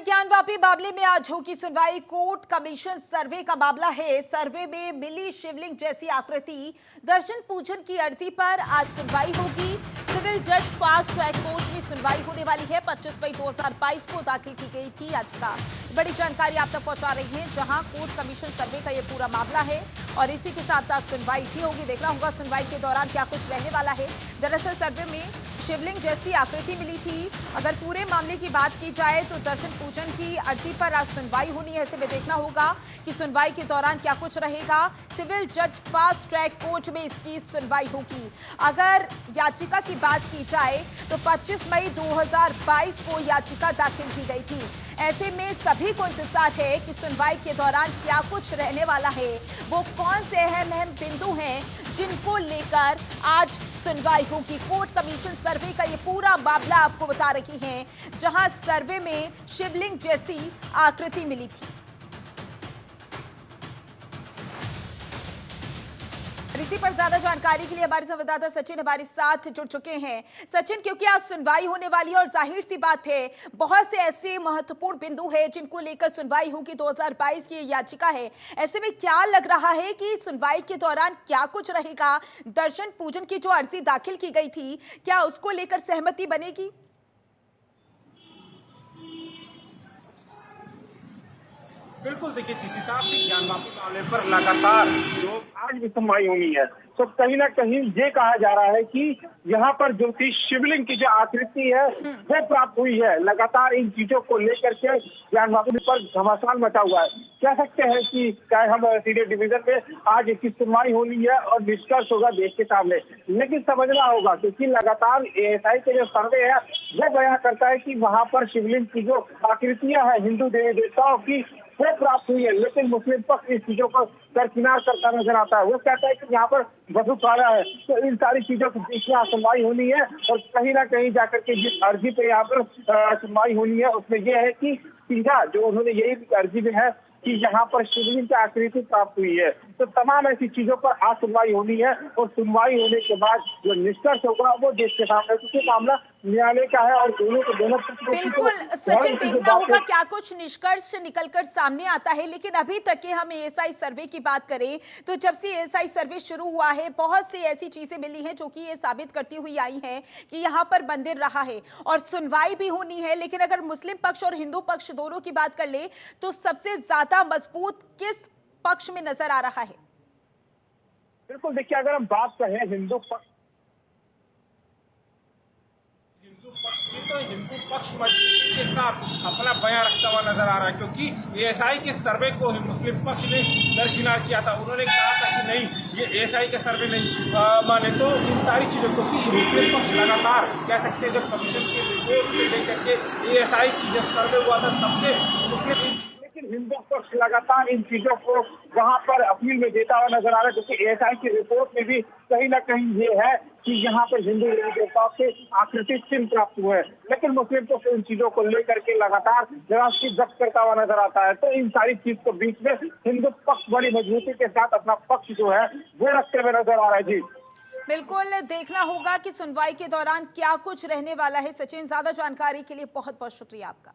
ज्ञानवापी मामले में आज होगी सुनवाई। कोर्ट कमीशन सर्वे का मामला है। सर्वे में मिली शिवलिंग जैसी आकृति दर्शन पूजन की अर्जी पर आज सुनवाई होगी। सिविल जज फास्ट ट्रैक कोर्ट में सुनवाई होने वाली है। 25 मई 2022 को दाखिल की गई थी याचिका। बड़ी जानकारी आप तक पहुंचा रही है, जहां कोर्ट कमीशन सर्वे का ये पूरा मामला है और इसी के साथ आज सुनवाई भी होगी। देखना होगा सुनवाई के दौरान क्या कुछ रहने वाला है। दरअसल सर्वे में शिवलिंग जैसी आकृति मिली थी। अगर पूरे मामले की बात की जाए तो दर्शन पूजन की अर्जी पर आज सुनवाई होनी है। ऐसे में देखना होगा कि सुनवाई के दौरान क्या कुछ रहेगा। सिविल जज फास्ट ट्रैक कोर्ट में इसकी सुनवाई होगी। अगर याचिका की बात की जाए तो 25 मई 2022 को याचिका दाखिल की गई थी। ऐसे में सभी को इंतजार है कि सुनवाई के दौरान क्या कुछ रहने वाला है। वो कौन से अहम बिंदु हैं जिनको लेकर आज सुनवाई होगी। कोर्ट कमीशन सर्वे का ये पूरा मामला आपको बता रही हैं, जहां सर्वे में शिवलिंग जैसी आकृति मिली थी। इसी पर ज्यादा जानकारी के लिए हमारे संवाददाता सचिन हमारे साथ जुड़ चुके हैं। सचिन, क्योंकि आज सुनवाई होने वाली है और जाहिर सी बात है बहुत से ऐसे महत्वपूर्ण बिंदु हैं जिनको लेकर सुनवाई होगी। 2022 की याचिका है। ऐसे में क्या लग रहा है कि सुनवाई के दौरान क्या कुछ रहेगा? दर्शन पूजन की जो अर्जी दाखिल की गई थी, क्या उसको लेकर सहमति बनेगी? बिल्कुल, देखिए जीसी साहब की ज्ञानवापी मामले पर लगातार जो आज भी सुनवाई होनी है, तो कहीं ना कहीं ये कहा जा रहा है कि यहाँ पर जो थी शिवलिंग की जो आकृति है वो प्राप्त हुई है। लगातार इन चीजों को लेकर के ज्ञानवापी पर घमासान मचा हुआ है। कह सकते हैं कि चाहे हम सीनियर डिवीजन में आज इसकी सुनवाई होनी है और निष्कर्ष होगा देश के सामने, लेकिन समझना होगा क्योंकि लगातार एएसआई के जो सर्वे है वो बयान करता है कि वहाँ पर शिवलिंग की जो आकृतियां हैं हिंदू देवी देवताओं की वो प्राप्त हुई है, लेकिन मुस्लिम पक्ष इस चीजों को दरकिनार करता नजर आता है। वो कहता है कि यहाँ पर बसूखाना है। तो इन सारी चीजों के बीच में सुनवाई होनी है और कहीं ना कहीं जाकर के जिस अर्जी पे यहाँ पर सुनवाई होनी है उसमें यह है कि सीधा जो उन्होंने यही अर्जी में है कि यहाँ पर शिवलिंग की आकृति प्राप्त हुई है। तो तमाम ऐसी चीजों पर आज सुनवाई होनी है और सुनवाई होने के बाद जो निष्कर्ष होगा वो देश के सामने, क्योंकि मामला न्यायालय का है और दोनों बिल्कुल सचिन, देखना होगा क्या कुछ निष्कर्ष निकलकर सामने आता है। लेकिन अभी तक के हम एएसआई सर्वे की बात करें तो जब से एएसआई सर्वे शुरू हुआ है बहुत सी ऐसी चीजें मिली हैं जो कि ये साबित करती हुई आई हैं कि यहाँ पर मंदिर रहा है और सुनवाई भी होनी है। लेकिन अगर मुस्लिम पक्ष और हिंदू पक्ष दोनों की बात कर ले तो सबसे ज्यादा मजबूत किस पक्ष में नजर आ रहा है? बिल्कुल, देखिए अगर हम बात करें हिंदू पक्ष तो हिंदू पक्ष मजबूती के साथ अपना बयान रखता हुआ नजर आ रहा है, क्योंकि एएसआई के सर्वे को मुस्लिम पक्ष ने दरकिनार किया था। उन्होंने कहा था कि नहीं, ये एएसआई का सर्वे नहीं माने। तो इन सारी चीजों को मुस्लिम पक्ष लगातार कह सकते हैं जब कमीशन की रिपोर्ट को लेकर के एएसआई की जब सर्वे हुआ था सबसे मुस्लिम, लेकिन हिंदू पक्ष लगातार इन चीजों को वहां पर अपील में देता हुआ नजर आ रहा है, क्योंकि एएसआई की रिपोर्ट में भी कहीं ना कहीं ये है कि यहाँ पर हिंदू देवी देवताओं से आकृति चिन्ह प्राप्त हुए हैं। लेकिन मुस्लिम पक्ष इन चीजों को लेकर के लगातार राष्ट्रीय जब्त करता हुआ नजर आता है। तो इन सारी चीज के बीच में हिंदू पक्ष बड़ी मजबूती के साथ अपना पक्ष जो है वो रखते हुए नजर आ रहा है। जी बिल्कुल, देखना होगा कि सुनवाई के दौरान क्या कुछ रहने वाला है। सचिन, ज्यादा जानकारी के लिए बहुत बहुत शुक्रिया आपका।